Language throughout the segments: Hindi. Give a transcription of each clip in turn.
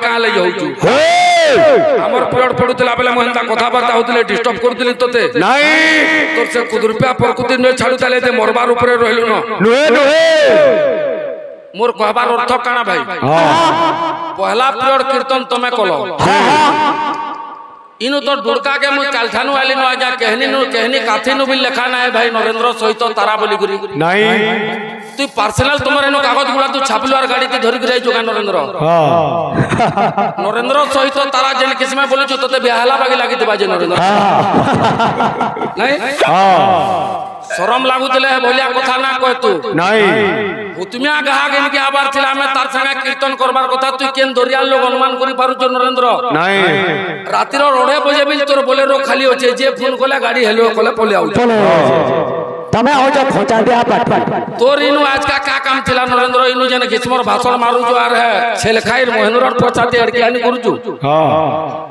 का ले जाउछु हमर पिरियड पडुतला बेले म हेंता कथा बार्ता होतले डिस्टर्ब करतली तते नहीं तोर से कुदुरपा प्रकृति न छाडुतले दे मरबार ऊपर रहलु न नुहे मोर कहबार अर्थ काना भाई पहला पिरियड कीर्तन तमे कलो इनु तो दुर्गा के मु कालठानु आली न आजा कहनी काथी नु भी लेखा ना है भाई नरेंद्र सहित तारा बोली गुरी नहीं तू पर्सनल तुमरे नो कागज गुला तू छापिलवार गाड़ी ते धरि गिराई जोगा नरेंद्र नरेंद्र सहित तारा जेन किसमे बोलु छु तते बिहाला बागी लागी देबा जे नरेंद्र नहीं शरम लागुतले बोलिया कथा ना कह तू नहीं हुतमिया गहा गेन के आबार थिला में तार संगे कीर्तन करबार कथा तू केन दरिया लोग अनुमान करि पारु छ नरेंद्र नहीं रातिर 2:30 बजे बिल तोर बोलेरो खाली होचे जे फोन कोला गाड़ी हेलो कोले पोले आउ तमे हो जा खोचा दे पट तोर इनु आज का काम थिला नरेंद्र इनु जने किस्मर भाषण मारू जो आर है छेल खाइर महेंद्र पचा दे अड़की आनी करू छु हां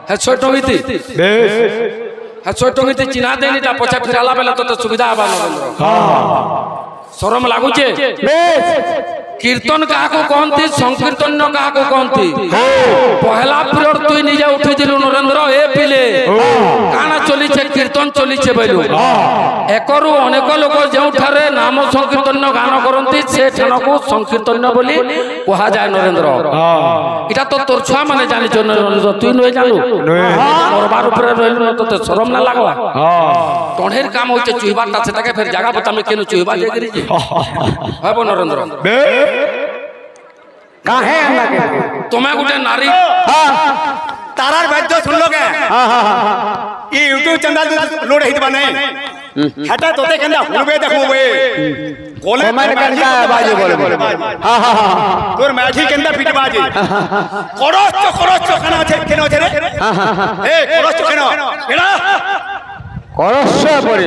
है छोटो गीती बेस है छोटो गीती चिन्हा देनी ता पचा फिराला बेला तो सुविधा आबा नरेंद्र हां शरम लागु छे बेस कीर्तन कहा को कहती संकीर्तन कहा को कहती पहला पिरियड तु निजे उठी दिलु नरेंद्र ए पिले काना चली छे कीर्तन चली छे बैलु एकरु अनेक लोक जेउठारे नाम संकीर्तन गान करंती से ठनकु संकीर्तन बोली कहा जाय नरेंद्र इटा तो तोर छुआ माने जानि छ नरेंद्र तु नय जानू मरबार ऊपर रहलु न तो शरम ना लागवा टणेर काम होचे चुहिबाटा सेटाके फिर जगह बता में केनु चुहिबा जे करी जे हबो नरेंद्र काहे हमरा के तुम्हें गुटे नारी तारार बात सुन लोगे ई यूट्यूब चैनल लोड हित बने हटा तोते केंदा हुबे देखबे कोले कमेंट करता बाजे बोले हां हां हां तोर मैठी केंदा पिट बाजे करस खाना छे केनो छे रे ए करस केनो केना करस पड़े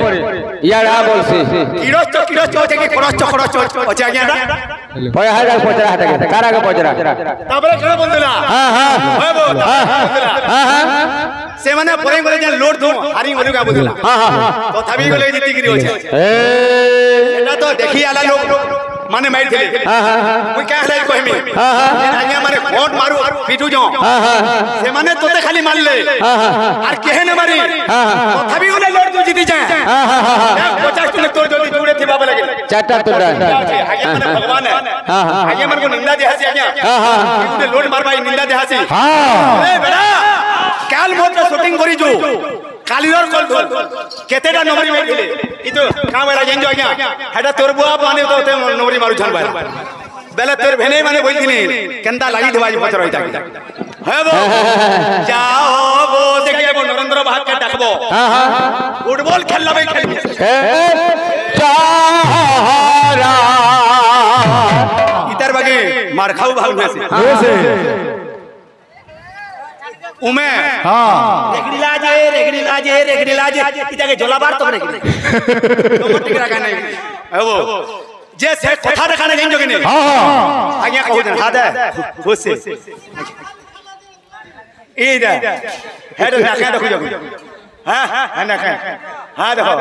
यार आ बोलसी किरस छे के करस ओचे आज्ञा पय हाडा पचरा हटा के कारा के पचरा ताबरे केना बोलला हां हां होय बोल हां हां से माने परे बोले जे लोड दो हारी बोलू का बोलला हां हां तो थबी बोले जीती गिरी होछे एटा तो देखि आला लोग माने मार देले हां हां कोई का हलाई कहमी हां हां आज्ञा माने फोन मारू पिटू जो हां हां से माने तोते खाली मार ले हां हां आर केहे न मारी हां हां तो थबी बोले लोड दो जीती जाए हां हां 50 टन तोड़ जल्दी जुड़े थी बाबा लगे चाटा तोड़ा आज्ञा माने भगवान है हां हां आज्ञा मन को निंदा दे हसी आज्ञा हां हां तूने लोड मारबाई निंदा दे हसी हां ए बेटा काल मोटर शूटिंग करी जो कालीर कल धोल केतेटा नंबरी मार गेले ई तो का वाला जेंजो आज्ञा हेडा तोर बुआ माने तो ते नंबरी मारू छन भाई बेले तोर भेने माने बोलथिनी केंदा लागि देबाजी पचर होइता हे बो जाओ बो देखिए बो नरेंद्र भाग के डाकबो हां हां फुटबॉल खेल लबे खेल चारा इतर बगे मार खाऊ भाग में से उमे हां रेगड़ी लाजे इता के जोलाबार तो रे तो मोटी करा नहीं हेबो जे से कथा देखाने गइन जोगिने हां हां आज्ञा कहू दे हा दे खुश से ई दे हेड देखे देखु जोगि हां हां देखे हां देखो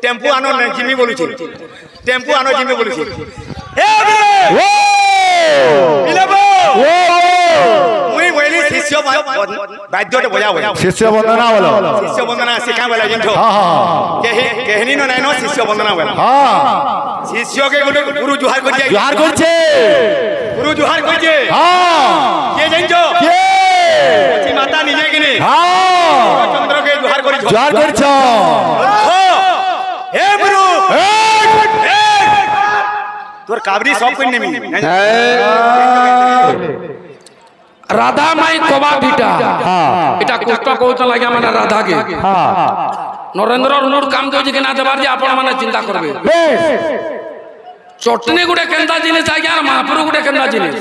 टेम्पो आनो जिमी बोलु छी टेम्पो आनो जिमी बोलु छी ए बिले बिलेबो मुई बोली शिष्य बाध्यटे बजा शिष्य वंदना बोलो शिष्य वंदना सिखा वाला जिंठो हां हां केहनी न नाइनो शिष्य वंदना बोला हां शिष्य के गुरु जुहार कर जाय जुहार कर छे गुरु जुहार कर जे हां के जिंठो के अच्छी माता निजे कि नहीं हां चंद्र के जुहार कर छो हे गुरु तोर काबरी सब कोई नहीं मिली राधा माई कोबा बीटा हां एटा कुष्ट कहत लागे माने राधा के हां नरेंद्र रुनुर काम दे जे ना देबार जे आपण माने चिंता करबे चटनी गुडे केंदा जिनिस आ गया महापुरु गुडे केंदा जिनिस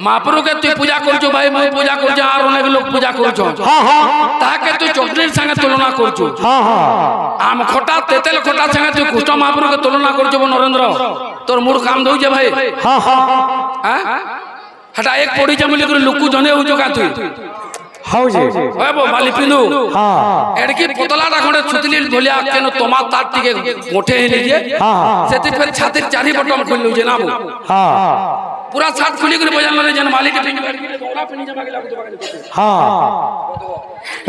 महापुरु के तू पूजा करजो भाई मैं पूजा करजो आर अनेक लोग पूजा करजो हां हां ताके तू चटनी संगे तुलना करजो हां हां आम खटा तेतेल खटा संगे तू कुष्ट महापुरु के तुलना करजो नरेंद्र तोर मूड काम दउ जे भाई हां हां हां हटा एक पोड़ी जमली कर लुकु जने हो जो का तू हाउ जे ओए बो माली पिंदु हां एडकी पतलाटा खंडे छुतली धोलिया केनो तोमा तार टिके गोठे हे लीजे हां सेति फेर छाती चारी बटन खोल लउ जे ना बो हां पूरा साथ खुली कर बजान रे जन मालिक के ओरा पिनी जमा के लागो तो बागे हां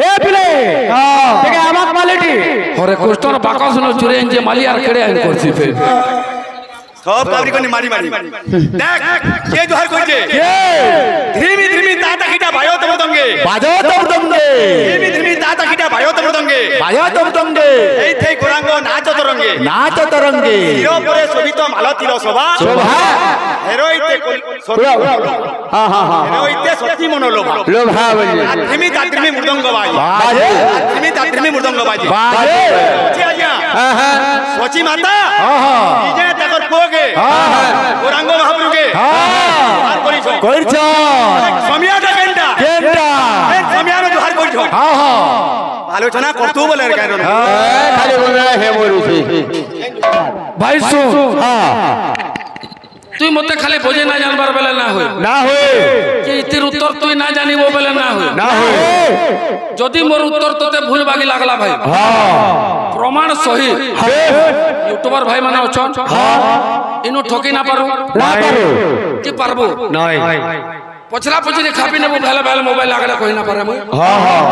ए पिले हां देखा आमाक मालिटी अरे कोस्टर बाकस न चुरे जे माली आर खेड़े आइन करसी फे सब कावरी को मारी मारी देख के जोहर कोजे धीमी धीमी ताता खिटा भायो तब दंगे बाजो तब दंगे धीमी धीमी ताता खिटा भायो तब दंगे बाजो तब दंगे এই থে গোরাঙ্গ নাচ তরঙ্গে नाच तरंगे হিরো পরে শোভিত মাল তিল শোভা शोभा হেরোইতে हां हां हां হেরোইতে সত্যি মনোলোভা लोभा बोलिए ধীমি তাত্রিমি মৃদঙ্গ বাজে बाजे ধীমি তাত্রিমি মৃদঙ্গ বাজে बाजे জি আজ্ঞা हां हां সচি মাতা हां हां নিজে তাকর পোগে গোরাঙ্গ মহাপ্রভুকে আর করিছ কইছ সমিয়াটা কেনটা কেনটা সমিয়ানো জোহার করিছ हां हां আলোচনা করতু বলে কারণ খালি বল रहा है मोरुसी भाई सुन हां তুই মতে খালি বোঝে না জানবার বেলা না হয় ना होए যে ইতির উত্তর তুই না জানিব বেলা না হয় ना होए যদি মোর উত্তর তোতে ভুল বাগি লাগলা ভাই हां প্রমাণ সহি ইউটিউবার ভাই মানে অছন ইনু ঠকি না পারু ना पारो কি পারবো नहीं পছরা পছরি খাবি নেবো ভালো ভালো মোবাইল লাগলে কই না পারে মই हां हां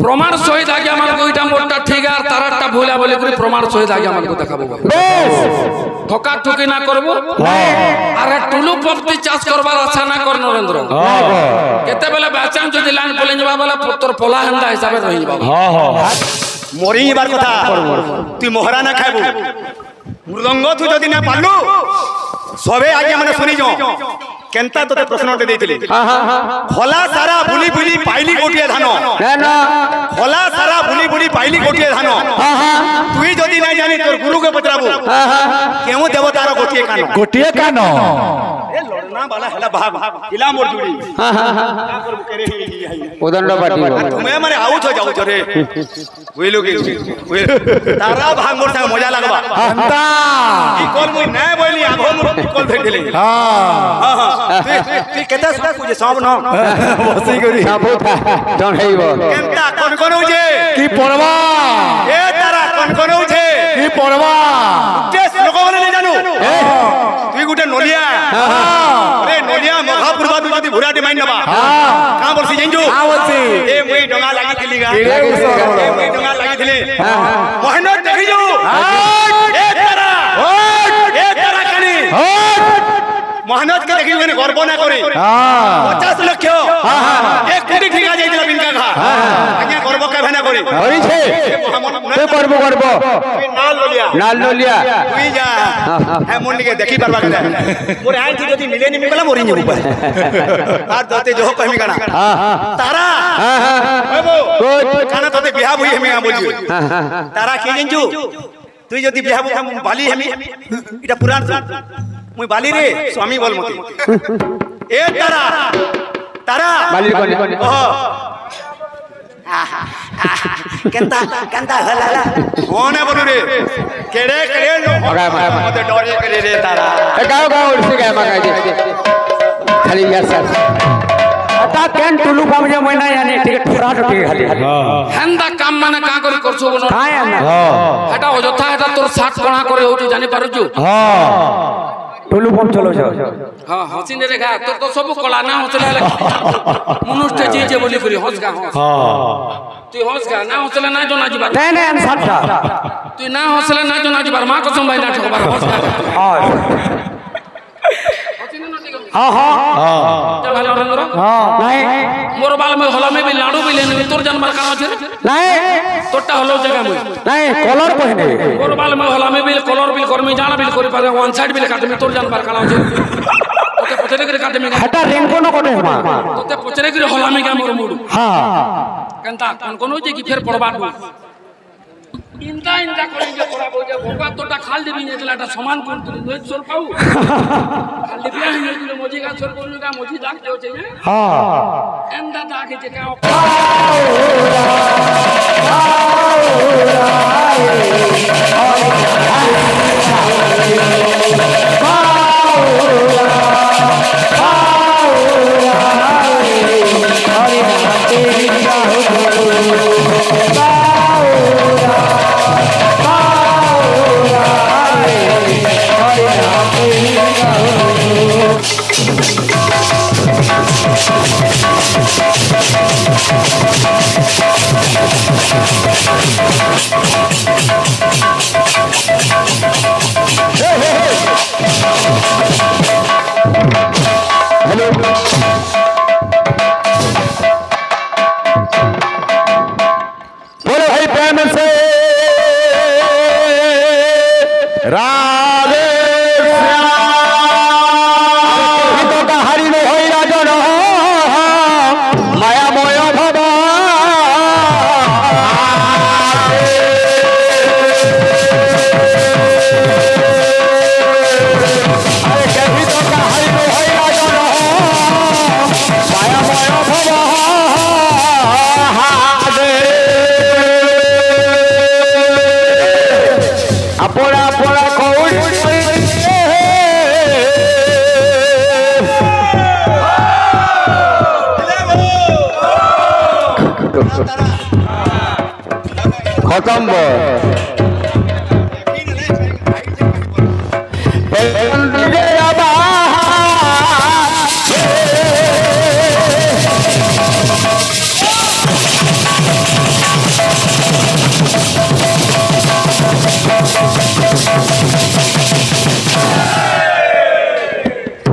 প্রমাণ সহিত আগে আমার কইটা মোরটা ঠিক আর তারটা ভুলা বলে করে প্রমাণ সহিত আগে আমাকে দেখাবো बेस ঠকা ঠকি না করব আর টুলু পপ্তি চাষ করবার আশা না কর নরেন্দ্র हां কেতেবেলে বাঁচাম যদি লাইন পলে যাবা বলে তোর পলা হেন্দা হিসাবে রহিবা हां हां মরি এবার কথা তুই মোহরা না খাইবু মৃদঙ্গ তুই যদি না পারলু সবে আগে মানে শুনি যাও কেনতা তোতে প্রশ্নটা দেইতিলি খোলা সারা বুলি বুলি পাইলি গোটিয়ে ধান ना ना খোলা সারা বুলি বুলি পাইলি গোটিয়ে ধান हां हां তুই যদি নাই জানি তোর গুরুকে পচরাবু हां हां কেউ দেবতার গোটিয়ে কান गोटिए कानो এ লড়না বালা হেলা ভাগ ইলা মোর জুড়ি हां हां हां না করবু কেরে उदंड पाटी তুমি মানে আউছ যাউছ রে বুঝলু কি তারা ভাগ মোর সঙ্গে মজা লাগবা अंता ই কল মুই না বইলি আগো মোর কল ভেটিলি हां তুই কেতে সুদা কুজে সব ন बसी करी साबो था जन हेइबो কেনতা কোন কোন উজে की पड़वा এ তারা কোন কোন উজে की पड़वा তে শ্লোক বলে নে জানু তুই গুটে নলিয়া রে নলিয়া মহাপুরবা তুই যদি ভুরাটি মাইন নবা কা বলছি জানজু आवसी এ মুই ডঙা লাগিছিলি গা লাগিছি। এ মুই ডঙা লাগিছিলি মহেন্দ্র দেখিজু এ তারা এ তারা কানি মহানদ কে দেখি মানে গর্ব না করে 50 লক্ষ 1 কোটি ঠিকা যাইতিলা বিনকা ঘা আজ্ঞা গর্ব কে ভেনা করে हरी छे ते करबो करबो नाल लोलिया তুই যা হ্যাঁ মন নিকে দেখি পারবা কেন মোর আই কি যদি মিলে নি মিলা মরি যাবো আর তোতে জহ কহিমি কানা তারা হবো কানা তোতে বিয়া বই হেমি বলছি তারা কি জানছু তুই যদি বিয়া বই বালি হেমি এটা পুরাণ মুই বালি রে স্বামী বল মতে এ তারা তারা बाली कोनी ওহ কেনতা কেনতা হলালা কোনে বলু রে কেড়ে কেড়ে লো মতে ডরে করে রে তারা ए गाओ गाओ उड़सी गाय मा गाय खाली यार सर अता केन टुलु पाम जे मइना यानी ठीक ठुरा ठुकी खाली হেন্দা কাম মানে কা করি করছো বনো काय आना এটা অযথা এটা তোর 60 কোণা করে হউছি জানি পারুছু हां टुलु पाम चलो जाओ হ্যাঁ হসিনে রেখা তোর তো সব কলা না হসলে মনুষ্য যে বলি করি হসগা হস তুই হসগা না হসলে না জনা জিবার नहीं नहीं आंसर था তুই না হসলে না জনা জিবার মা কসম ভাই না ঠকবার হসগা हां हां हां ভালো নরেন্দ্র हां नहीं মোর বাল মে হলা মে বি লাড়ু বিলে নি তোর জানবার কাম আছে नहीं তোরটা হলো জায়গা মই नहीं कलर पहने মোর বাল মে হলা মে বিল কলর বিল করমি জানা বিল করি পারে ওয়ান সাইড বিল কাটমি তোর জানবার কাম আছে তোতে পছরে করে কাটমি हटा रेंको न कोटे मा তোতে পছরে করে হলা মে গা মোর মুড় हां কেনতা কোন কোন যে কি ফের পড়বা ইনকা ইনকা করে যে পড়াবো যে ভগবা তোটা খাল দিবি নে এটা সমান কোন তুই নই সর পাউ খাল দিবি নে তুই মজি গা সর করলু গা মজি দাগ দেও চাই हां এন্দা দাগ যে কা बोलो भाई प्रेम से राधे श्याम का हरि में होई राजन माया मोय भवा अरे कभी तो का हरि में होई राजन माया मोय भवा अपना अपना कौन खत्म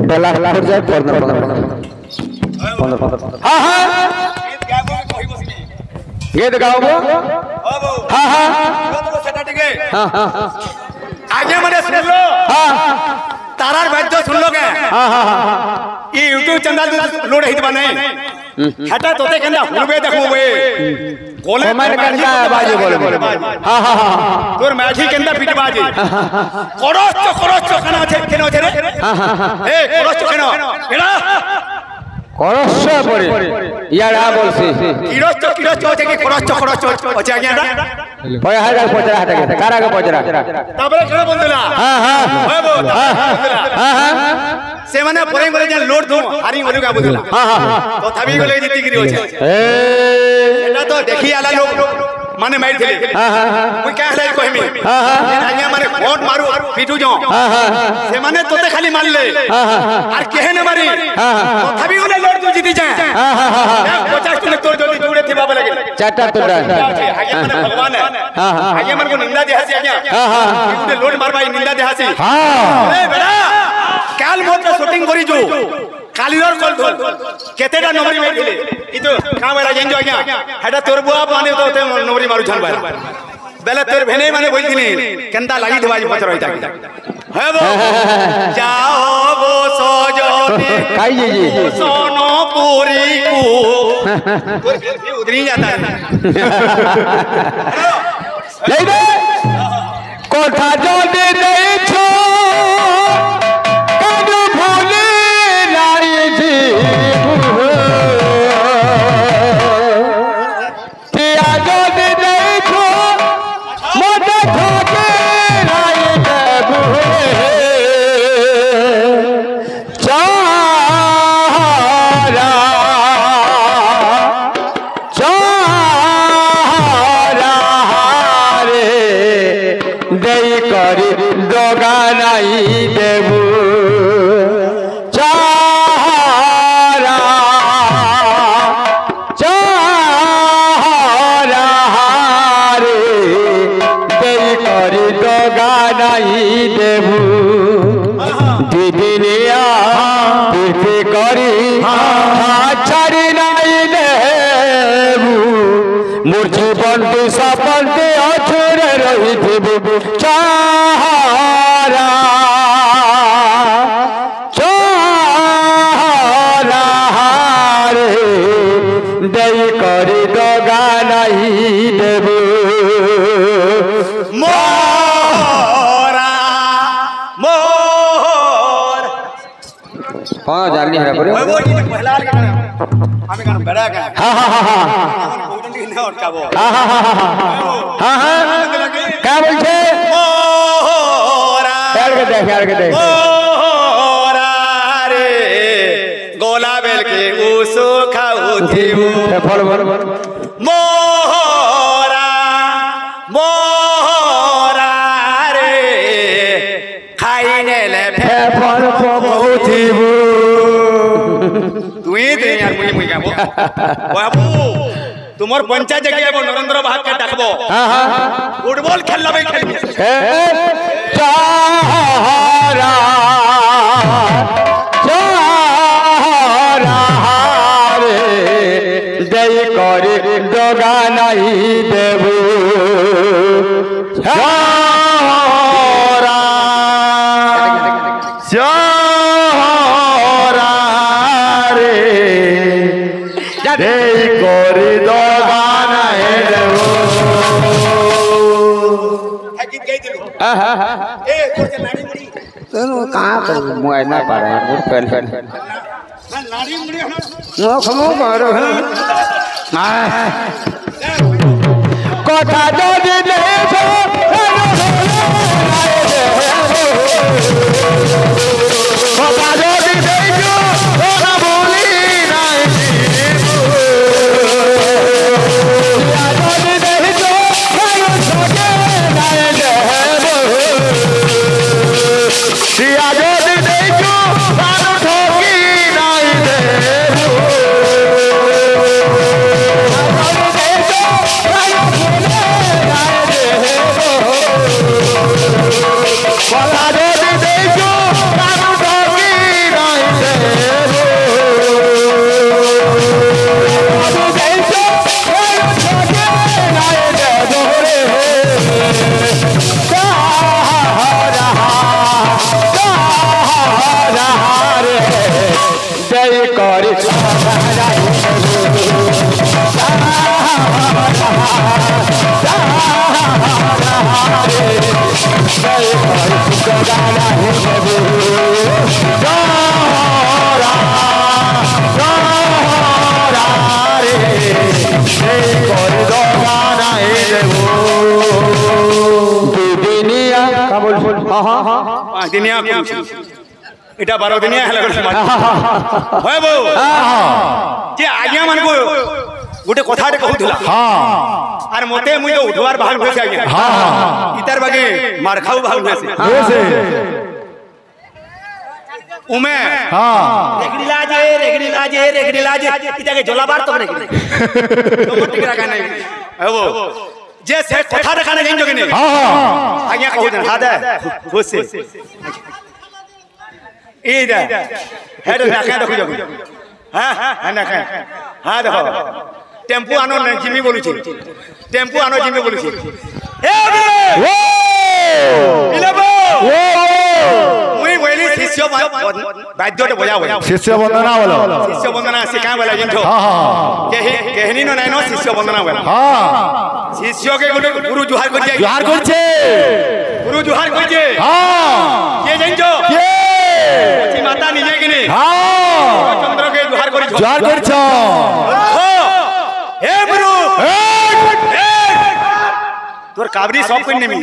पहला हो जाए 15 हाँ हाँ गीत गाओ हाँ हाँ आगे मैंने सुन लो हाँ तारार वाद्य सुन लोगे हाँ हाँ ये यूट्यूब चैनल लोड हित बने हटा तोते कहना हुलबे देखो वे कोले कमेंट करना बाजी बोले हाँ हाँ हाँ तोर मैठी केंदा पीट बाजी करोच खाना छे केनो छे रे ए करोच केनो एड़ा करस पड़े यार आ बोलसी किरोच छे कि करोच ओचे आज्ञा दा पय हागा पचरा हटा के कारा के पचरा तबरे केनो बोल देला हां हां होय बोल हां हां से माने परे बोले जे लोड दो हारी बोलू का बोलला हां हां तो थबी बोले जीती गिरी होछे ए एटा तो देखी आला लोग माने मार थे हां हां मुई का हलाई कहमी हां हां आज्ञा माने फोट मारू पीटू जो हां हां से माने तोते खाली मार ले हां हां और केहे न मारी हां हां तो थबी बोले लोड तू जीती जाए हां हां हां 50 टन तोड़ जल्दी जुड़े थे बाबा लगे चाटा तोड़ा आगे माने भगवान है हां हां आगे मन को निंदा दे हसी आज्ञा हां हां ये लोड मार भाई निंदा दे हसी हां ए बेटा काल मोत शूटिंग करी जो कालीर कल धोल केतेटा नंबरी में दिले इ तो का वाला जेंजो आज्ञा हेटा तोर बुआ माने तो ते नंबरी मारू छन बार बेले तोर भेने माने बोल दिनी केंदा लागि देबाज पत्र होइता हे वो जाओ वो सजने काई जी सोनो पूरी को तोर भी उधरी जाता है ले दे कोठा जो दे दे छो कादू भोले नारी जी तिया जो दे दे छो मोटा ठोके नारी देबू चारा चारा रे दई करी दोगा नहीं देबू चारा चारा रे दई करी दोगा नहीं देबू दीदिनिया पीठी करी छाड़ी नहीं देबू मोर जीवन तू सफल ते अछुरे रही थी चारा चारा रे दई करी दोगा नहीं देबू मोरा मोर कौन जानी है करे ओए वो ये पहला के हमें गाना बड़ा का हां हां हां हां कोटन की ने और का वो हां हां हां हां हां क्या बोल छे मोरा यार के देख मोरा रे गोला बेल के उसो खाऊ थी फल भर मोरा मोरा रे खाइने ले फल बहुथीबू तू ही दे यार मुझे क्या वो बाबू তোমার পঞ্চায়েত জায়গায় নরেন্দ্র বাহাক কে ডাকবো ফুটবল খেললা ভাই খেলবি চারা চারা রে দেই করে ডগা নাই দেবু চারা চারা রে দেই করে ডগা নাই দেবু कहाँ पर मुझे ना पड़ा है मुझ फैल फैल वो खमो मारो है कोठा दो दिन सो कोठा दो दिन जो ना बोली नहीं सिया जो देखो सानू ठोकी नहीं दे वाला जो देखो सानू ठोकी नहीं दे जय कर এটা 12 দিনিয়া হেলা হয় বউ যে আজ্ঞা মান কো গোটে কথাটে কহুতলা আর মতে মুই তো উঠবার ভাগ হইছে আজ্ঞা ইতার বাগে মার খাও ভাগ হইছে উমে রেগড়ি লাজে ইতাকে জলাবার তো রেগড়ি তোমার ঠিক রাখা নাই হবো যে সে কথা দেখানে জানছো কিনে আজ্ঞা কহুতেন হা দে খুশি এই দে হেড রাখা দেখো যাবো হ্যাঁ হ্যাঁ না হ্যাঁ দেখো টেম্পু আনো জিমি বলুছি টেম্পু আনো জিমি বলুছি এ ও ইলাবো মুই বলি শিষ্য বাদ্যতে বজাবো शिष्य वंदना बोलो शिष्य वंदना सिखा बोला जिंठो केहनी न नाइनो शिष्य वंदना बोला शिष्य के गुरु जुहार करछे गुरु जुहार करछे के जिंठो के माता निजे किने चंद्र के जुहार करछो हे गुरु তোর কাবরি সব কই নেমি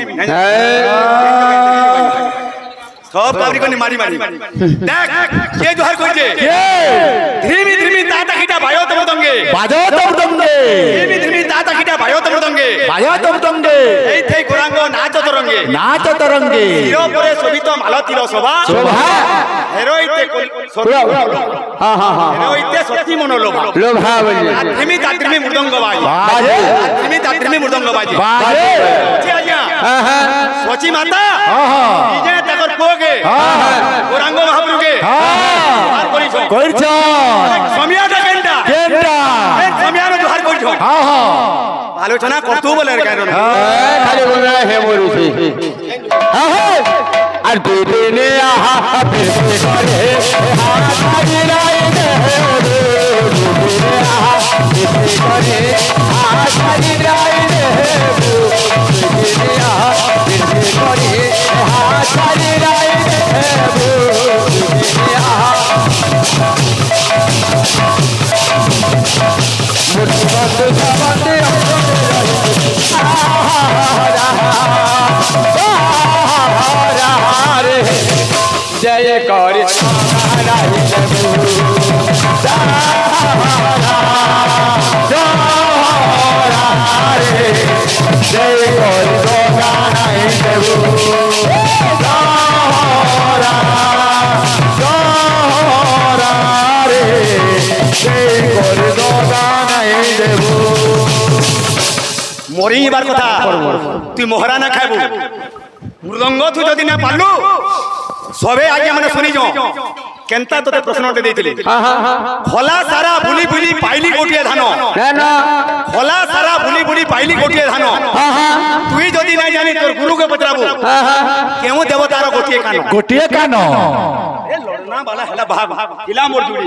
সব কাবরি কই মারি মারি দেখ কে জোহার কইছে ধীমি ধীমি তাতা কিটা বায়ো তমদঙ্গে ধীমি ধীমি তাতা কিটা বায়ো তমদঙ্গে এই থেই গোরাঙ্গ নাচ তরঙ্গে হিরো পরে শোভিত মালতীর শোভা হেরোইতে হেরোইতে সত্যি মনোলোভা ধীমি তাদ্রিমি মৃদঙ্গ বাজে ধীমি তাদ্রিমি মৃদঙ্গ বাজে জি আজ্ঞা সচি মাতা নিজে তাকর পোগে গোরাঙ্গ মহাপ্রভুকে আর করিছ সমিয়াটা কেনটা সমিয়ানো জোহার করিছ আলোচনা করতু বলে কারণ খালি বলে হে মরুছি আর দুদিনে আহা পেতে করে হাজি রাই দে দুদিনে আহা পেতে করে হাজি রাই দে দুদিনে আহা পেতে করে হাজি রাই দে দুদিনে আহা মুঠি বন্ধ সাবন্দে जय कर जय कर মরি এবার কথা তুই মহরা না খাইবু মৃদঙ্গ তুই যদি না পারলু সবে আগে মানে শুনি যাও কেনতা তোতে প্রশ্নটা দেইছিলি খোলা সারা বুলি বুলি পাইলি গোটিয়ে ধান খোলা সারা বুলি বুলি পাইলি গোটিয়ে ধান তুই যদি নাই জানি তোর গুরুকে পচরাবু কেউ দেবতার গোটিয়ে কান এ লড়না বালা হেলা ভাগ ইলা মোর জুড়ি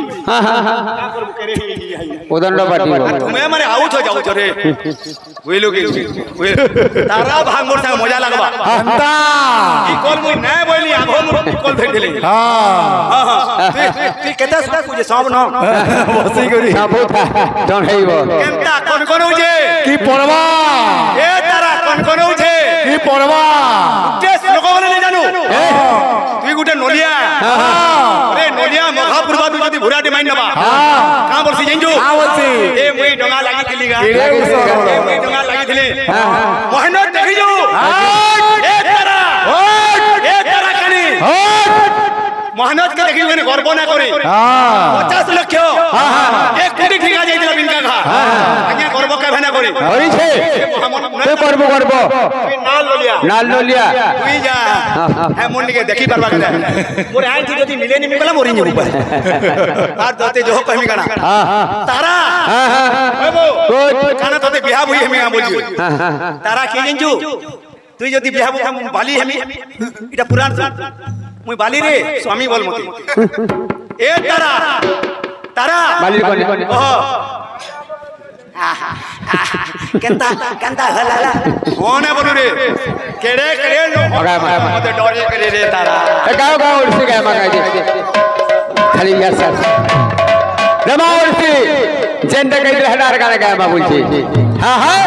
উদণ্ড পাটি তুমি মানে আউট হয়ে যাও রে বুঝলু কি তারা ভাগ মোর সঙ্গে মজা লাগবা अंता ই কল মুই নাই বইলি আগো মোর কল ধরলি তুই কেতে সুদা কুজে সব ন बसी करी সাবু জনাইব কেনতা কোন কোন উজে की परवा এ তারা কোন কোন উজে की परवा তে শ্লোক বলে নে জানু তুই গুটে নলিয়া রে নলিয়া মহাপুরবা তুই যদি ভুরাটি মাইন নবা কা বলছি জানজু आ बसी এ মুই ডঙা লাগিছিলি গা এ মুই ডঙা লাগিছিলি মহেন্দ্র দেখিজু এ তারা কানি মহানদ কে দেখি ওখানে গর্ব না করে 50 লক্ষ 1 কোটি ঠিকা যাইছিল বিনকা ঘা আগে গর্ব কা ভেনা করে হইছে তে করব করব তুই নাল ললিয়া তুই যা হ্যাঁ মন্ডিকে দেখি পারবা কেন মোর আই তুই যদি মিলে নি মিলা মরি যাবো পারে আর তোতে জহ কহিমি কানা তারা হইবো কানা তোতে বিয়া বই হেমি বলি তারা কি জানজু তুই যদি বিয়া বই বালি হেমি এটা পুরাণ মুই বালি রে স্বামী বল মতে এ তারা তারা বালি কোন ওহ কেনতা কেনতা হলালা কোনে বলু রে কেড়ে কেড়ে লো মতে ডরে করে রে তারা এ গাও গাও উড়ছে গায় মাগাই দে খালি ইয়ার স্যার রমা উড়ছে জেন্ডা কইলে হডার গানে গায় মা বলছি হ্যাঁ হ্যাঁ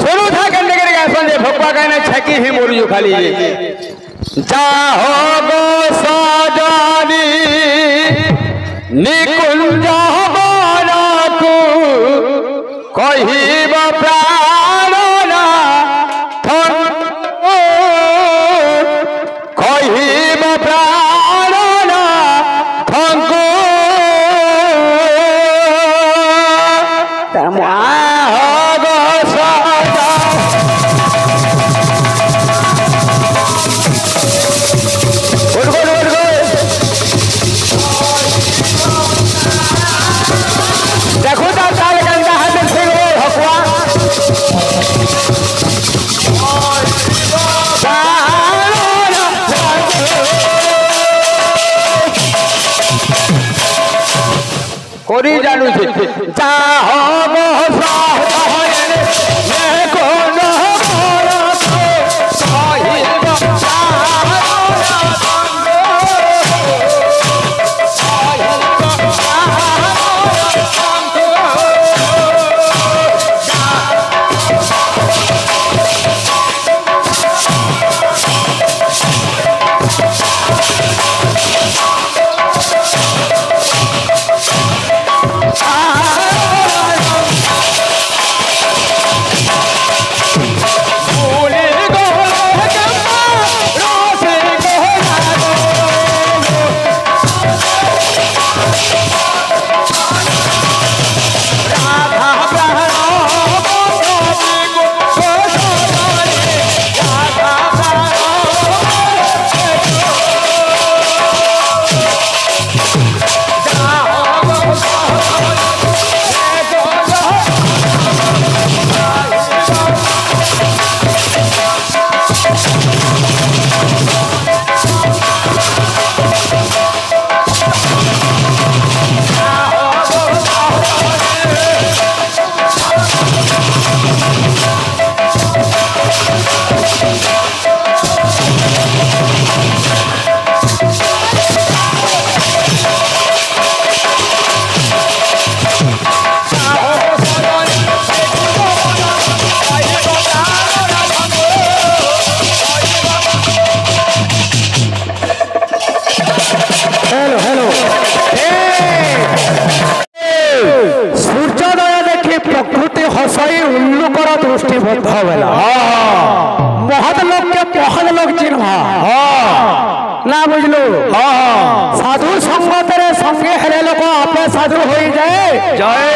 শুরু থাকে নেগের গায় সঞ্জে ভগবা গায় না ছাকি হি মরিও খালি যাও গো সজানি নিকুঞ্জ বরকু কহিব প্রাণনা কহিব প্রাণনা থঙ্কু দেখো তার তাল গান্দা হাতে ছিল হকুয়া করি জানুছি যা হব हसई उल्लुकर दृष्टिबद्ध बेला महत लोक के पहल लोक चिन्ह ना बुझलु साधु संगत रे संगे हेले लोक आपे साधु होई जाए জয়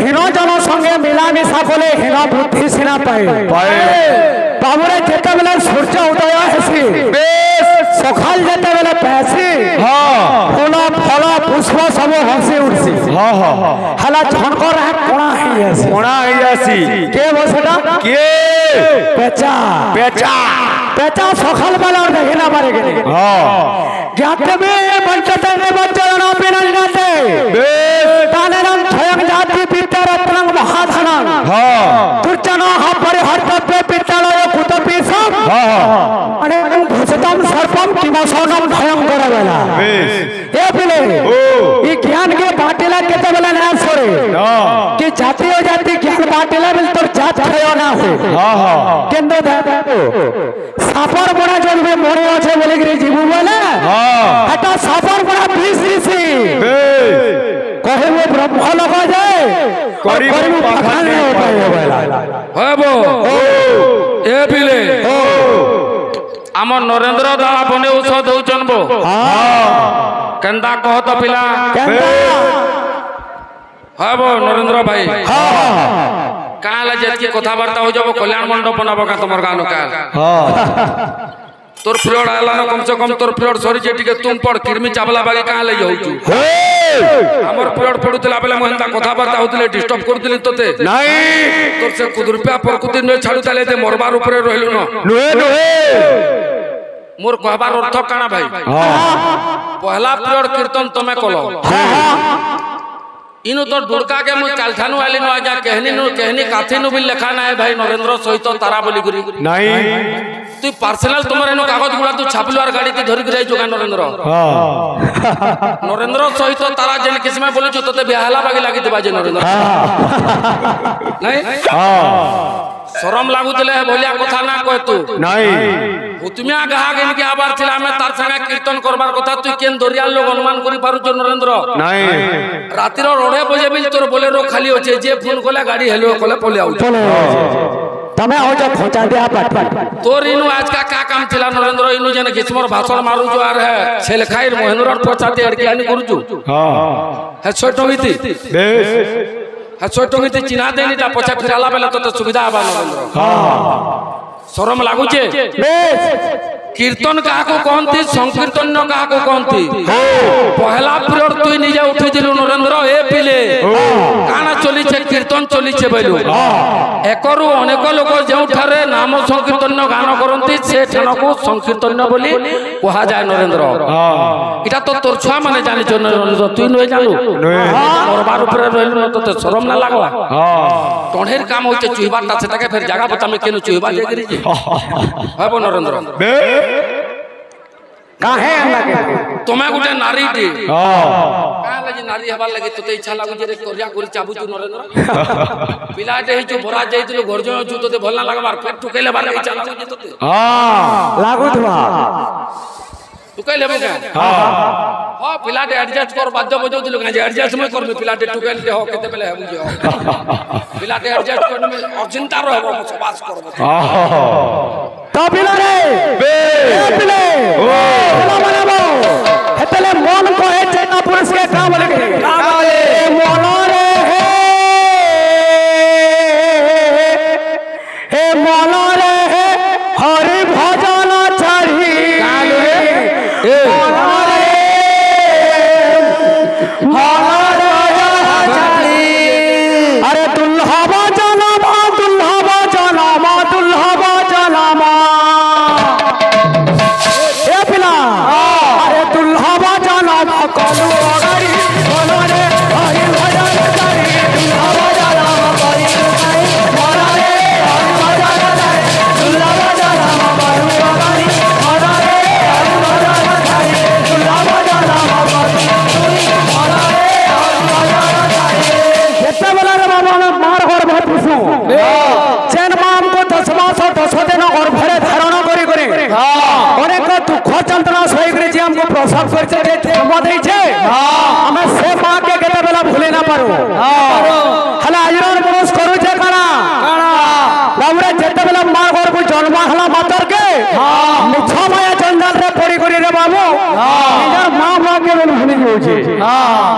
হীন জন সঙ্গে মিলামিশা কলে হীন বুদ্ধি সিনা পায় বাবুরে যেতবেলে সূর্য উদয় হেসি সকাল যেতবেলে পেসি ফুল ফল পুষ্প সব হসি উঠছি হেলা ঝনকর কোণা হইয়াছি কোণা হইয়াছি কে বসেটা কে পেঁচা পেঁচা পেঁচা সকাল বেলা দেখে না পারে গেলে জ্ঞাতে বে বঞ্চতে নে বঞ্চরণ বিনাশ নাতে তানেরং স্বয়ং জাতি বিদ্যারত্নং মহাধনং দুর্জন পরিহর্তব্যে বিদ্যালয় কুতপীশম মানে ভূষিতম সর্পম কিমসনম ভয়ঙ্কর বেলা এ পিলে এই জ্ঞান के बाटेला केते बेला ना छोड़े कि जाति हो जाति ज्ञान बाटेला बेल तोर जात खयो ना हो केंद्र देखो सापर बड़ा जलबे मरे আছে বলে গরি জীবু বলে এটা সাपर बड़ा 20 ऋषि কহে ও ব্রহ্ম লোক যায় করিব পাখানে উপায় বেলা হবো এ পিলে আমার নরেন্দ্র দা বনে ঔষধ হউছন বো কেন্দা কহ তো পিলা হবো নরেন্দ্র ভাই কালে যেতকি কথাবার্তা হয়ে যাব কল্যাণ মণ্ডপ বনাবো কা তোমার গানো কাল তোর পিরিয়ড আলা না কমসে কম তোর পিরিয়ড সরি যে টিকে তুম পড় কিরমি চাবলা বাগে কা লাগি হউছু আমার পিরিয়ড পড়ুতলা বেলা মহেন্দা কথাবার্তা হউতলে ডিস্টার্ব করতিলি তোতে নাই তোর সে কুদরপিয়া প্রকৃতি নয় ছাড়ু তালে দে মরবার উপরে রইলু না নুহে নুহে মোর কহবার অর্থ কানা ভাই পহলা পিরিয়ড কীর্তন তুমি কল इनु तो दुर्गा के मु कालठानु आली न आजा कहनी काथी नु भी लेखा ना है भाई नरेंद्र सहित तारा बोली गुरी नहीं तू पर्सनल तुम्हारे नो कागज गुड़ा तू छापलु आर गाड़ी ती धरि गिराई जोगा नरेंद्र नरेंद्र सहित तारा जेन किसमे बोलु छु तते बिहाला बागी लागी दिबा जे नरेंद्र नहीं शरम लागुतले है बोलिया कथा ना कह तू नहीं उतमिया गहा गेन के आबार थिला हमें तार संगे कीर्तन करबार कथा तू केन दरिया लोग अनुमान करी पारु जो नरेंद्र नहीं रातिर रोडे बजे बिल तोर बोलेरो खाली होचे जे फोन कोला गाड़ी हेलो कोले पोले आउ तमे हो जा खोचा दे पट तोर इनु आज का काम थिला नरेंद्र इनु जने किस्मर भाषण मारू जो आर है छेलखाइर मोहनुर प्रचा दे अड़की आनी करू हां है छोटो गीती बेस है छोटो गीती चिन्हा देनी ता पछा फिराला बेला तो सुविधा आबा नरेंद्र हां शरम लागुचे बेस कीर्तन कहा को कहती संकीर्तन कहा को कहती पहला पिरियड तुई निजे उठी दिलु नरेंद्र ए पिले काना चली छे कीर्तन चली छे बैलु एकरु अनेक लोक जेउठारे नाम संकीर्तन गान करंती से ठनकु संकीर्तन बोली कहा जाय नरेंद्र इटा तो तोर छुआ माने जानि छ नरेंद्र तुई नय जानू और बार ऊपर रहलु न तो शरम ना लागवा टढेर काम होचे चुहिबाटा सेटाके फिर जगह बता में केनु चुहिबा दे करी हबो नरेंद्र काहे लगे तुम्हें गुटे नारी दी का लगी नारी हबार लगी तते इच्छा लागु जे रे करिया करी चाबू तू नरेंद्र पिलाटे ही जो भरा जाइतलो घर जो तू तते भल ना लागबार पेट टुकेले बाले इच्छा लागु जे तते लागु थवा टुकेले बका हां पिलाटे एडजस्ट कर बाध्य बजो दिलो गाजे एडजस्ट में कर में पिलाटे टुकेले हो केते बेले हेबु जे पिलाटे एडजस्ट कर में अचिंता रहबो बसवास करबो तो पिला रे पिले मनाबो हेतले मन को हे चैना पुरुष के का बोले मन रे हे मन रे हरि भजन चढ़ी अरे दुल्हब जनम दुल्हब जनम दुल्हब जनम ए पिला अरे दुल्हब जनम कलु अगाड़ी बोलो रे हरि भजन करी दुल्हब जनम करी बोलो रे हरि भजन करी दुल्हब जनम कलु अगाड़ी बोलो रे हरि भजन करी दुल्हब जनम करी बोलो रे हरि भजन करी केते बेला रे बाबा मार घर बहुत खुशू चैन माम को 10 मास और 10 दिन और भरे धारण करी करी अनेक दुख चंद्रना सही करे जे हमको प्रसाद करछे जे क्षमा देई छे हमें से मां के केते बेला भूले ना पारो हला आयरन पुरुष करू छे काना बाबरे जेते बेला मार घर को जन्म हला मातर के मिछा माया जंजाल रे पड़ी करी रे बाबू ନିଜର ମା ବାକେ ଭୁଲି ଯାଉଛି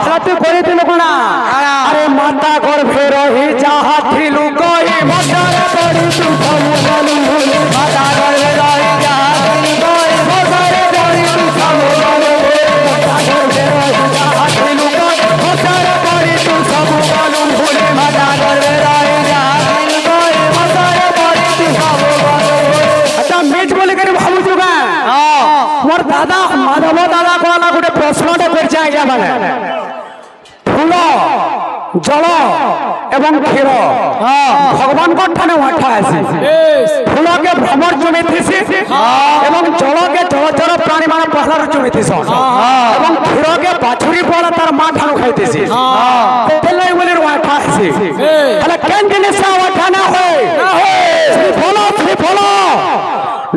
ସେଟା ତୁ କରିଥିଲୁ କଣା ଆରେ ମାତା ଗର୍ଭେ ରହି ଯାହା ଥିଲୁ କହି ମତରେ ପଡ଼ି ତୁ ସବୁ ଗଲୁ ଭୁଲି ମାତା ଗର୍ଭେ ରହି ଯାହା ଥିଲୁ କହି ମତରେ ପଡ଼ି ତୁ ସବୁ ଗଲୁ ମାତା ଗର୍ଭେ ରହି ଯାହା ଥିଲୁ କହି ମତରେ ପଡ଼ି ତୁ ସବୁ ଗଲୁ ଭୁଲି ମାତା ଗର୍ଭେ ରହି ଯାହା ଥିଲୁ କହି ମତରେ ପଡ଼ି ତୁ ସବୁ ଗଲୁ ଆଚ୍ଛା ମିଛ ବୋଲି କରି ଭାବୁଛୁ କା मोर दादा माधव दादा कहला गोटे प्रश्नटे करछे आज्ञा माने फूल जल एवं क्षीर भगवान को ठाने उठा आसी फूल के भ्रमर चुमी थिसी एवं जल के जलचर प्राणी मान पहला चुमी थिसन एवं क्षीर के बाछुरी पहला तार मां ठानु खाइथिसी तेलै बोली उठा आसी हले केन जिनिस उठा ना होय श्री फूल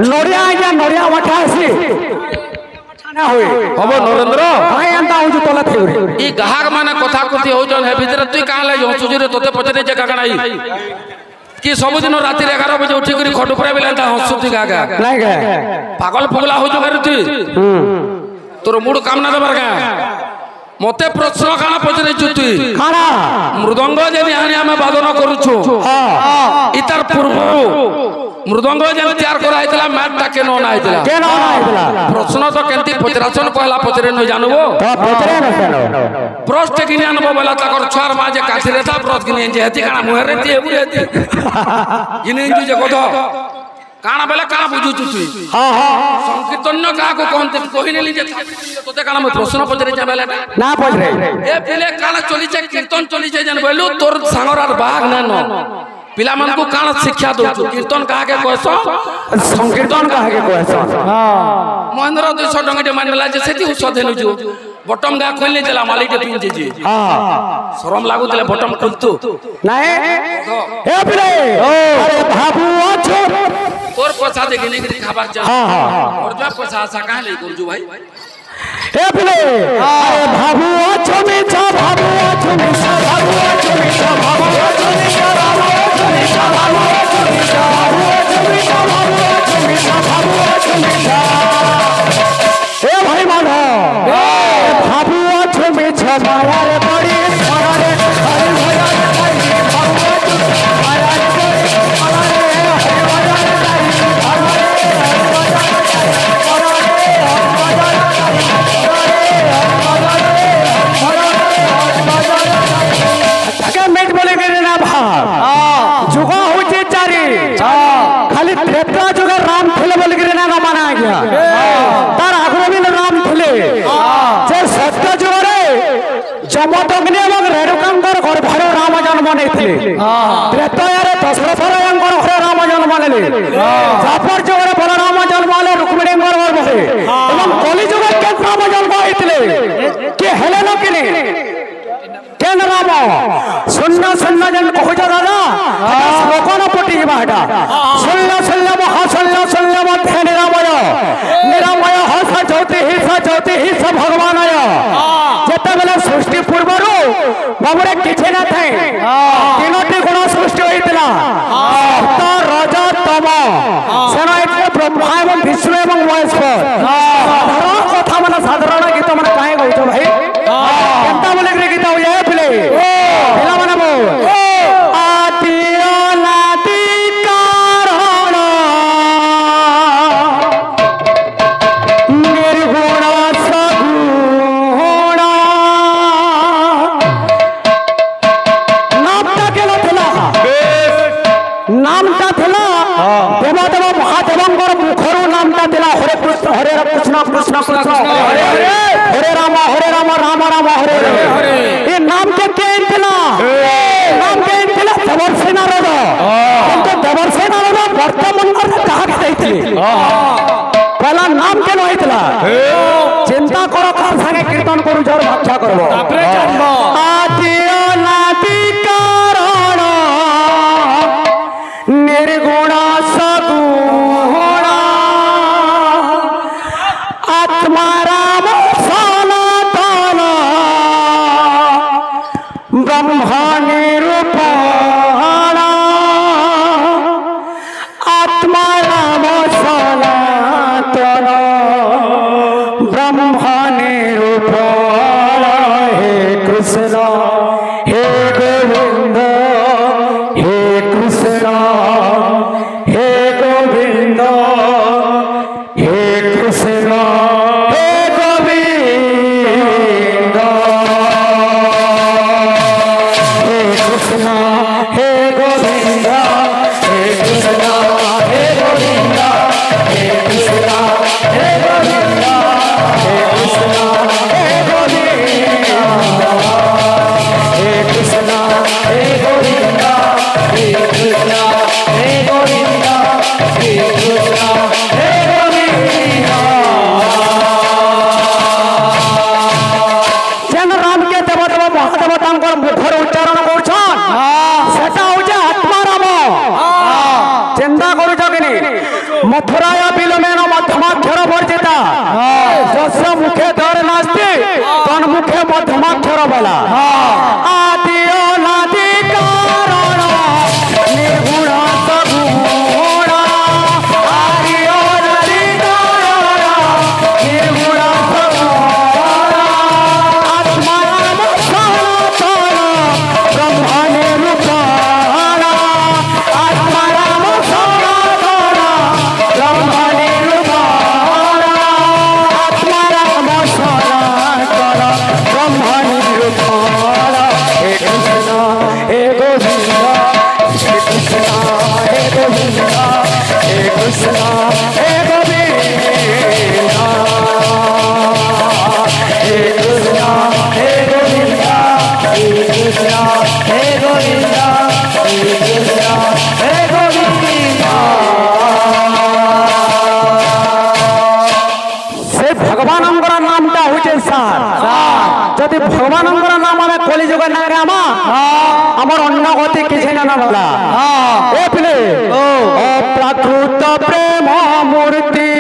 नड़िया आज्ञा नड़िया उठा आसी हबो नरेंद्र काहे अंता होजु तोला थेउरे ई गाहक माने कथा कथि होजन हे भीतर तुई काहे लाई हंसुजुरे तोते पचरे जे काकणाई कि सब दिन राति 11 बजे उठी करी खटु परे बिलांता हंसुती गागा नाही गे पागल फुगला होजु करे तुई तोर मूड काम ना दबर का मते प्रश्न काना पचरे तुई खाना मृदंग जेनी आनी हमें वादन करूछु इतार पूर्व मृदंग जेन तैयार करा आइतला मैट ता के न आइतला के न आइतला प्रश्न तो केंती पचरासन पहला पचरे न जानबो तो पचरे न जानो प्रश्न किनि आनबो बोला ताकर छार मा जे काथिरे था प्रश्न किनि जे हेती काना मुहरे ती हेबु हेती किनि जे कथो काना बेला काना बुझु तुई हां संकीर्तन का को कोनते कहिनेली जे तोते काना म प्रश्न पचरे जा बेला ना पचरे ए पिले काना चली छे कीर्तन चली छे जन बोलू तोर सांगरार बाग ना न पिला मन को काना शिक्षा दो कीर्तन कहा के कहसो संकीर्तन कहा के कहसो हां महेंद्र 200 टंगटे मानला जे सेती उषधेनु जो बटम गा खोलने देला मालिटे पिंजे जी हां शरम लागु देले बटम खुलतु नाही ए पिले अरे बाबू अछो तोर पछा देखि ने खाबार जा हां हां और जो पछा आशा काहे ले गुरजू भाई ए पिले अरे बाबू अछो मिछा बाबू अछो मिछा बाबू अछो मिछा बाबू अछो मिछा बाबू अछो मिछा बाबू अछो मिछा बाबू अछो मिछा बाबू अछो मिछा बाबू अछो मिछा ए भाई मानो ए बाबू अछो मिछा माया रे बड़ी माया रे हरि भया रे भाई बाबू अछो माया रे बड़ी माया रे हरि भया रे भाई बाबू मेट बोले करे ना भाव जुगा होचे चारी खाली त्रेता जुगा राम थिले बोले करे ना माना गया तार आगरो भी राम थिले जे सत्य जुगरे जमदग्नि एवं रेणुकांकर घर भरो राम जन्म नेथिले त्रेता यारे दशरथ रायंकर घरे राम जन्म नेले द्वापर जुगरे बलराम जन्म ले रुक्मिणी घर भरे एवं कलि जुगे के राम जन्म हेतिले के हेले न केने केन राम सुन्न सुन्न जन कहज दादा श्लोकन पटी बाटा सुन्न सुन्न महाशल्य सुन्न मध्य निरामय हस ज्योति हिस भगवानय जेते बेले सृष्टि पूर्वरु बाबुरे किछि न थाए तीनोटी गुण सृष्टि होइतला सप्त रज तम सेना एते ब्रह्मा एवं विष्णु एवं महेश्वर साधारण कथा माने साधारण गीत माने काहे कहउछ भाई केनता बोले गीत हो जाए पिला माने बो आदि अनादि कारण निर्गुण सगुण नामटा के नथला नामटा थला देवदेव महादेवंकर मुखरु नामटा दिला हरे कृष्ण कृष्ण कृष्ण हरे राम राम राम हरे हरे ये नाम के केन थिला नाम केन थिला देवर्षि नारद किंतु देवर्षि नारद वर्तमान में कहा के दैथिले पहला नाम केन होइतला चिंता करो कार संगे कीर्तन करू जर व्याख्या करबो आदि अनादि कारण निर्गुण सगुण आत्मा राम सनातन ब्रह्मा निरूपण आत्मा राम सनातन कृष्ण हे गोविंद हे कृष्ण हे गोविंद हे कृष्ण हे गोविंद हे कृष्ण हे गोविंद हे कृष्ण हे गोविंद हे कृष्ण हे गोविंद हे कृष्ण हे गोविंद। जेन राम के देवदेव महादेवतांकर मुखर उच्चारण करछन सेटा होजे आत्माराम चिंता करूछ कि मथुराय बिलमेन मध्यमाक्षर वर्जिता जस्य मुखे धर नास्ति तन मुखे मध्यमाक्षर बोला आदि अनादि कारण निर्गुण सगुण आदि अनादि कारण निर्गुण सगुण आत्माराम सनातन ब्रह्म निरूपण आत्माराम सनातन ब्रह्म निरूपण आत्माराम सनातन ब्रह्म निरूपण हे कृष्ण हे गोविंद हे कृष्ण हे गोविंद हे कृष्ण हे गोविंद हे कृष्ण हे गोविंद हे कृष्ण हे गोविंद हे कृष्ण हे गोविंद। से भगवानंकर नामटा होचे सार जदि भगवानंकर नाम आमे कली जुग ना गामा हमर अन्य गति किछि ना बोला ए पिले अप्राकृत प्रेम मूर्ति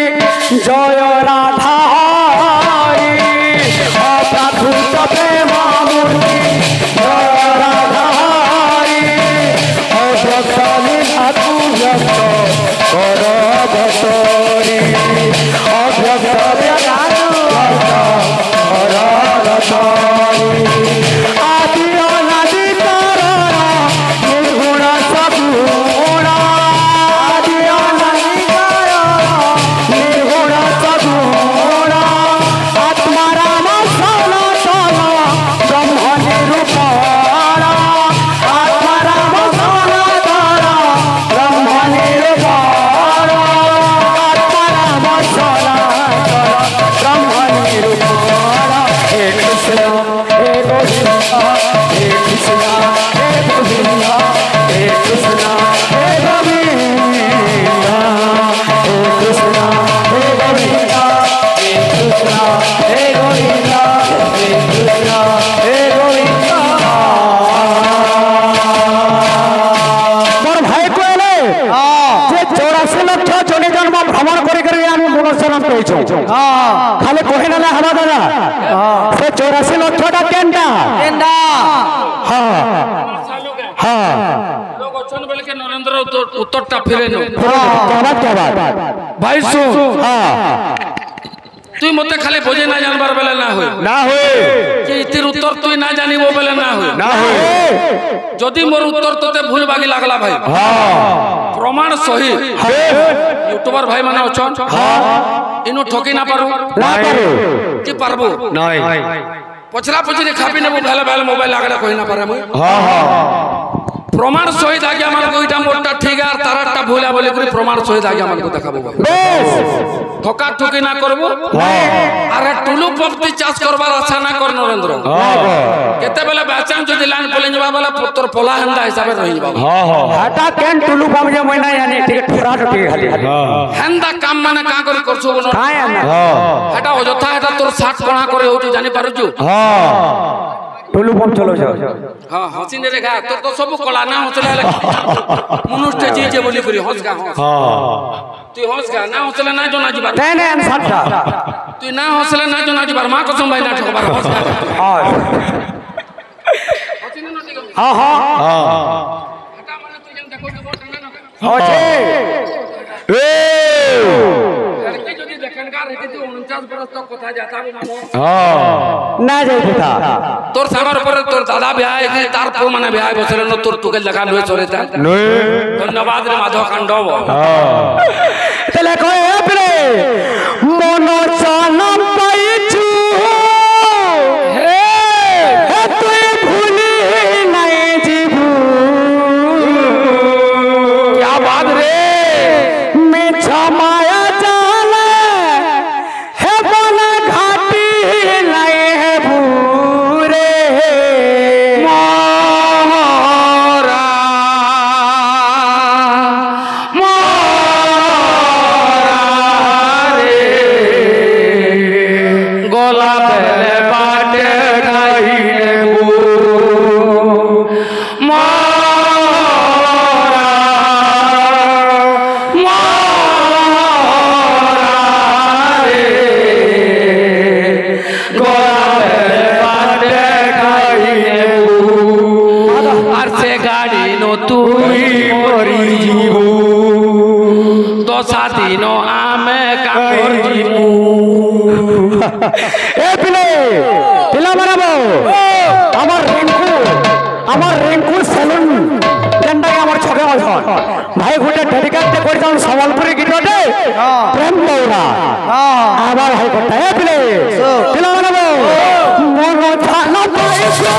जय राधा हरि अप्राकृत प्रेम मूर्ति जय राधा हरि अव्यक्त लीला तू व्यक्त कर बतरी अव्यक्त लीला तू व्यक्त कर बतरी आदि अनादि कारण निर्गुण सगुण आदि अनादि कारण निर्गुण सगुण आत्माराम सनातन ब्रह्म निरूपण आत्माराम सनातन ब्रह्म निरूपण आत्माराम सनातन ब्रह्म निरूपण हे कृष्ण हे गोविंद हे कृष्ण हे गोविंद हे कृष्ण हे गोविंद हे कृष्ण हे गोविंद हे कृष्ण हे गोविंद हे कृष्ण हे गोविंद। मोर भाई कहले जे 84 लक्ष जोनि जन्म भ्रमण करि करि आमी मनुष्य नाम कहिछु खाली कहि नले हवा दादा से 84 लक्षटा केनटा हां हां लोग अछन बोले के नरेंद्र उत्तरटा फिरे नो क्या बात भाई सुन हां তুই মতে খালি বোঝে না জানবার বেলা না হয় যে ইতির উত্তর তুই না জানিব বেলা না হয় যদি মোর উত্তর তোতে ভুল বাগি লাগলা ভাই প্রমাণ সহি ইউটিউবার ভাই মানে অছন ইনু ঠকি না পারু কি পারবো নাই পছরা পছরি খাবি নেবো ভালো ভালো মোবাইল লাগলে কই না পারে মই প্রমাণ সহিত আগে আমার কইটা মোরটা ঠিক আর তারাটা ভুলা বলে করে প্রমাণ সহিত আগে আমাকে দেখাবো বেশ ঠকা ঠকি না করব আর টুলু পপতি চাষ করবার আশা না কর নরেন্দ্র কেতে বেলা বাচাম যদি লাইন পলে যাবা বলা পুত্র পলা হন্দা হিসাবে রহি যাবা হাটা কেন টুলু পপ যে মই না জানি ঠিক ঠোরা ঠকি খালি হন্দা কাম মানে কা করে করছো বল কাই না হাটা অযথা এটা তোর 60 কোণা করে হউছি জানি পারুছু টুলু পপ চলো যাও हां हसी ने रेखा तो सब कला ना हसले मनुष्य जे बोली करी हंसगा तू हंसगा ना हसले ना जो ना जीबार नहीं नहीं आंसरटा तू ना हसले ना जो ना जीबार मां कसम भाई ना ठोकबार हंसगा हां हां हां हटा माने तू जन देखो के बोल ठंडा ना होछे ए लड़की যদি দেখনগার হেতি তু 49 বরস তক কথা যাতা মানো না যাইতা তোর সাগর পরে তোর দাদা বিয়াহ কি তার পো মানে বিয়াহ বছরে ন তোর তুকে দেখা লয়ে চলেতা ধন্যবাদ রে মাধব কাণ্ডব তেলে কই এপরে মন চালাম পাইছু হে তুই ভুলি নাই জীবু ছাড়ি নো তুই মরি জীবু দশা দিন আমি কাকর জীবু এ পিলে পিলা বানাবো আমার রিঙ্কু সেলুন যেটাকে আমার ছকে অঝর ভাই গোটে ডেডিকেট করে যাও সম্বলপুরি গীতটে প্রেম বৌরা আবার ভাই কথা এ পিলে পিলা বানাবো মন ছানা পাইছো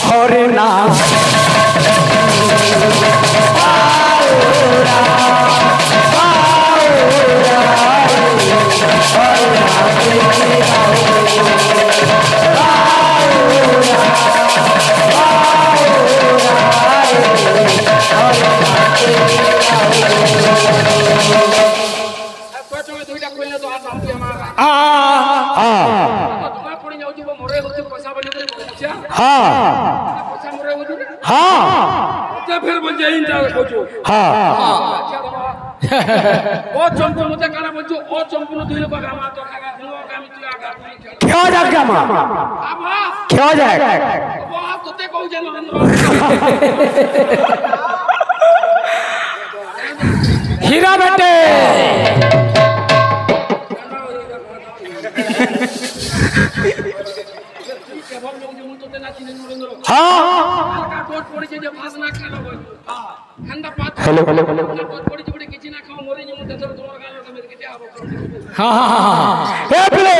হরে নাম फिर बोल जाए इंदा खोजो ओ चंपू मते काना बोलजो ओ चंपू न दिले बगा मा तो खागा दिनो काम तू आगा क्यों जाग मा आबा क्यों जाग वो तोते कहू जे नरेंद्र हीरा बेटे hello hello hello a play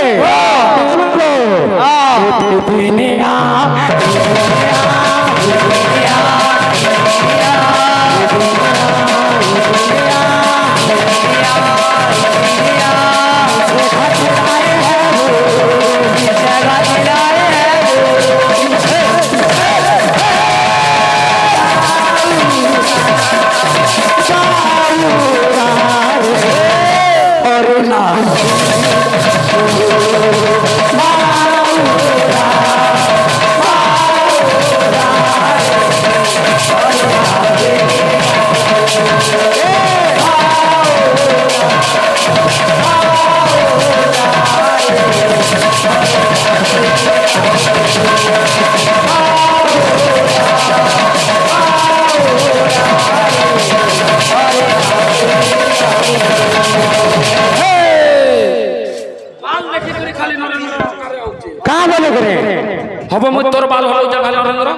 हबो मु तोर बाल हलो जा भाई नरेंद्र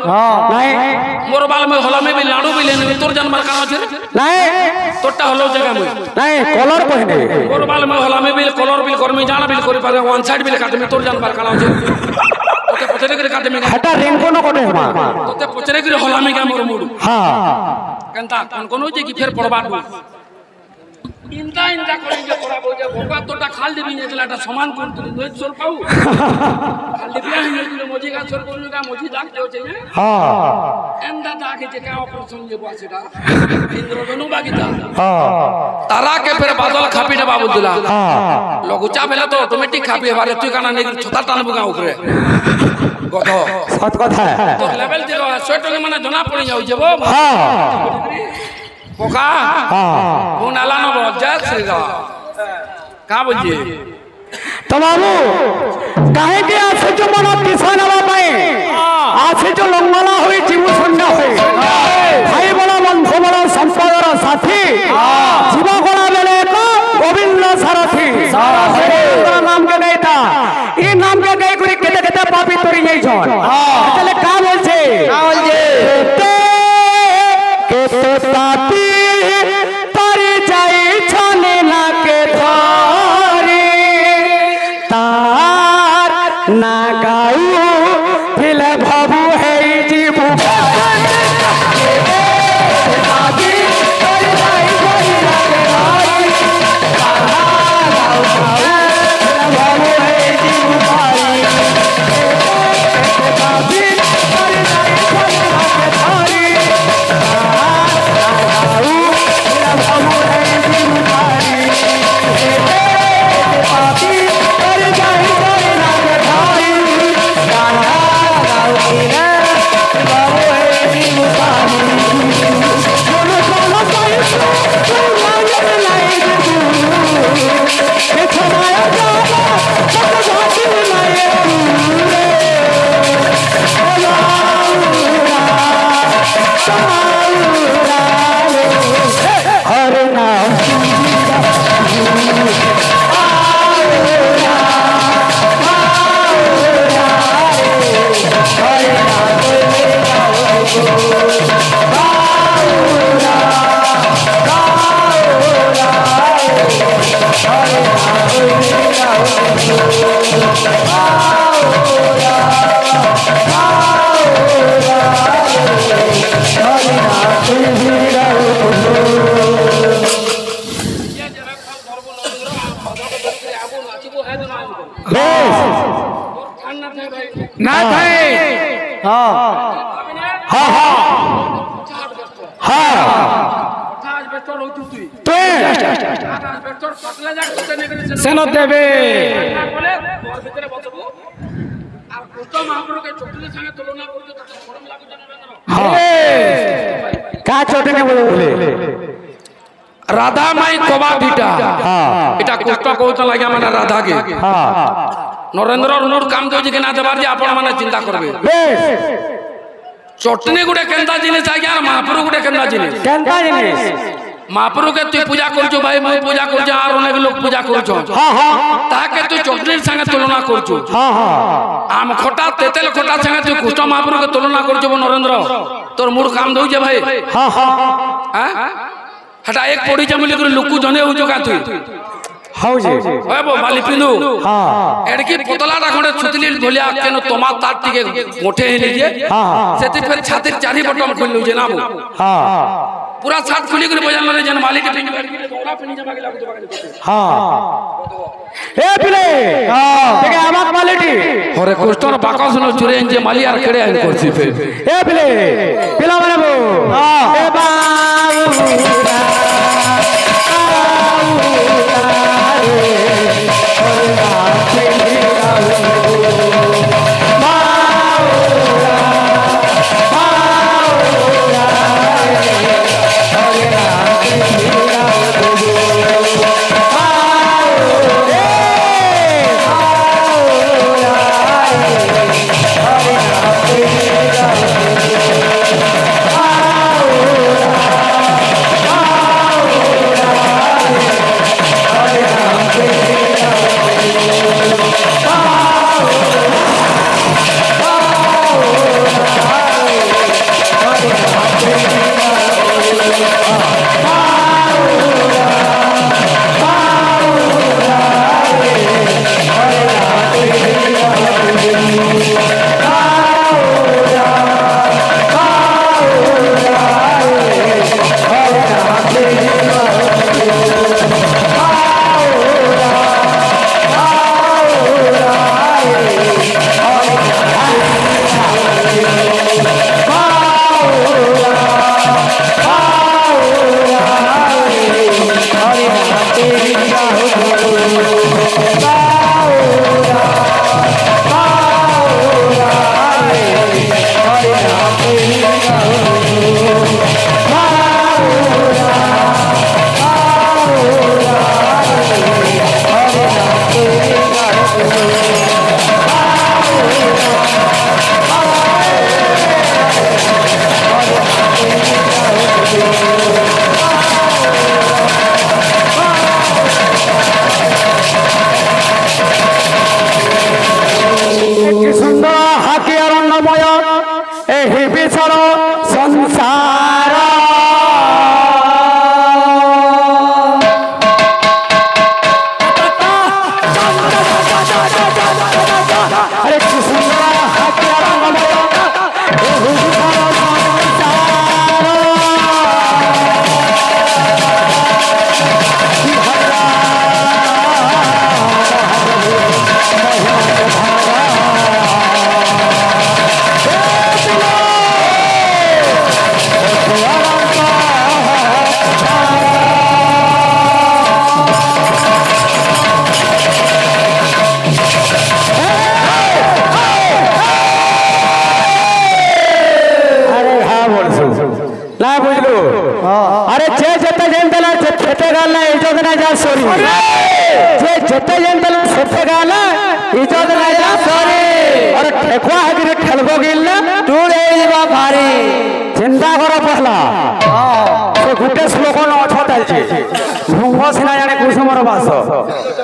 नहीं मोर बाल में हला में भी लाडू भी लेने तोर जानवर का আছে नहीं तोटा हलो जगह में नहीं कलर पहने मोर बाल में हला में भी कलर भी कर में जाना भी कर पारे वन साइड भी काट में तोर जानवर का আছে ओके पचरे करे काट में हटा रेनको न कोटे मा तोते पचरे करे हला में का मोर मूड हां कंता कोन जे की फेर पड़बा इंदा इंदा করে যে পড়াবো যে ভগবান তোটা খাল দিবি নেজলাটা সমান কোন তুই নই চল পাও খাল দিবি না তুই মজি গাছ চল করলু গা মজি দাগ দেও চে হ্যাঁ এন্ডা দাগে যে কা অপারেশন যে বসেটা ইন্দ্রধনু বাগিতা তারা কে ফের বাদল খাপি না বাবু দিলা লগুচা বেলা তো অটোমেটিক খাপি এবারে তুই কানা নেই ছতা টানবু গা উপরে গধ সত কথা তো লেভেল দিলো সেটকে মানে জনা পড়ি যাও যে पोका वो नाला न बजा सेगा का बोलिए तो बाबू काहे के आसे जो मन पिछान बापाए आसे जो लंगला होई जीव शून्य होई भाई बड़ा बंधु बड़ा संपदर साथी जीव गला बेले को गोविंद सारथी नाम के गईता ई नाम के गई गुरी केते केते पापी तोरी नहीं जोन चले का बोलछे केते पापी तारे जाई छने ना के धारे तार ना गाऊ फिल भाबू है जीवू না থাকে হ্যাঁ হ্যাঁ হ্যাঁ সেন দেবে কা চটনে বলে রাধা মাই কবা দিটা এটা কষ্ট কৌত লাগে মানে রাধাকে নরেন্দ্র অনুর কাম দেউছি কি না দেবার যে আপন মানে চিন্তা করবে চটনি গুটে কেনতা জিনিস আজ্ঞা আর মহাপুরু গুটে কেনতা জিনিস কেনতা জিনিস মহাপুরুকে তুই পূজা করছো ভাই মই পূজা করছো আর অনেক লোক পূজা করছো তাকে তুই চটনির সঙ্গে তুলনা করছো আম খটা তেতেল খটা সঙ্গে তুই কৃষ্ণ মহাপুরুকে তুলনা করছো নরেন্দ্র তোর মূল কাম দউছে ভাই হ্যাঁ হটা এক পড়িছে বলি করে লোক জনে হউছো কা তুই হাউজি হবো মালি পিন্দু এড়কি পতলাটা খড়ে ছুতলি ধলিয়া কেন তোমার তার টিকে গোঠে হে নিজে সেতি ফের ছাতির চারি বটম খুললু যে না पूरा छात खुली कर बजान रे जन मालिक के दोरा पिनी जमा के लागतो हां ए पिले देखा आमाक मालिटी हरे कृष्ण बाकस न चुरे जे माली आर केड़े आइन करसी फे ए पिले पिला माने बो ए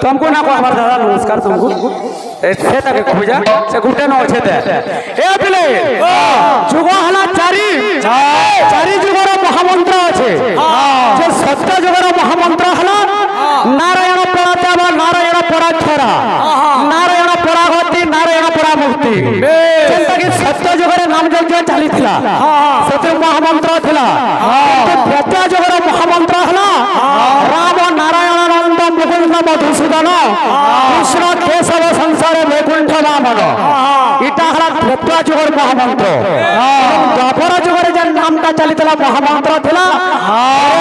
तुमको ना को हमार दादा नमस्कार तुमको से तक खोजा से गुटे न अच्छे ते ए पिले जुगो हला चारि जुगोर महामंत्र আছে যে সত্য যুগের মহামন্ত্র হলো নারায়ণ পরাত্মা নারায়ণ পরাক্ষরা নারায়ণ পরাগতি নারায়ণ পরামুক্তি যেটা কি সত্য যুগের নাম যজ্ঞ চালিଥିଲା সেতে মহামন্ত্র ଥିଲା ত্রেতা যুগের মহামন্ত্র হলো রাম নারায়ণ নন্দ মুকুন্দ মধুসূদন কৃষ্ণ কেশব সংসারে বৈকুণ্ঠ বামন এটা হল ত্রেতা যুগের মহামন্ত্র দ্বাপর যুগের যে নামটা চালিতলা মহামন্ত্র লা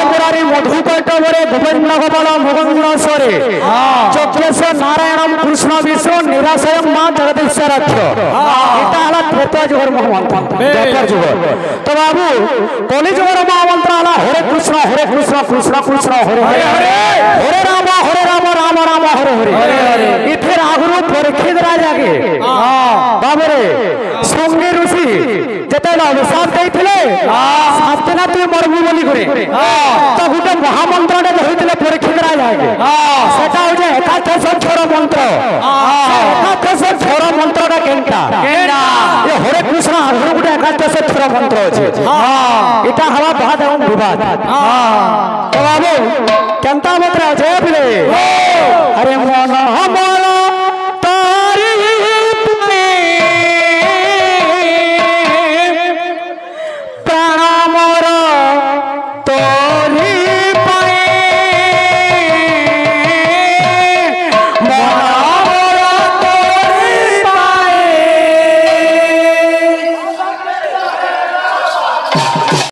মুরারি মধুকৈটবরে গোবিন্দ গোপাল মুকুন্দেশ্বরে চক্রেশ্বর নারায়ণম কৃষ্ণ বিষ্ণু নিরাশয়ম মা জগদীশ্বর এটা হল ত্রেতা যুগের মহামন্ত্র দ্বাপর যুগের তো বাবু কলি যুগের মহামন্ত্র হল হরে কৃষ্ণ কৃষ্ণ কৃষ্ণ হরে হরে হরে রাম রাম রাম হরে হরে এর আগরু পরীক্ষিত রাজাকে বাবরে সঙ্গে ঋষি যেতেবেলে অভিশাপ দিয়েছিলে সাতদিন তুই মরবু বলি করে তো গোটে মহামন্ত্রটা হয়েছিল পরীক্ষিত রাজাকে সেটা হচ্ছে একাদশর মন্ত্র একাদশর মন্ত্রটা কেনটা হরে কৃষ্ণ আগরু গোটে একাদশর মন্ত্র আছে এটা হওয়া বাদ এবং বিবাদ তো বাবু কেনতা মন্ত্র আছে বলে আরে মন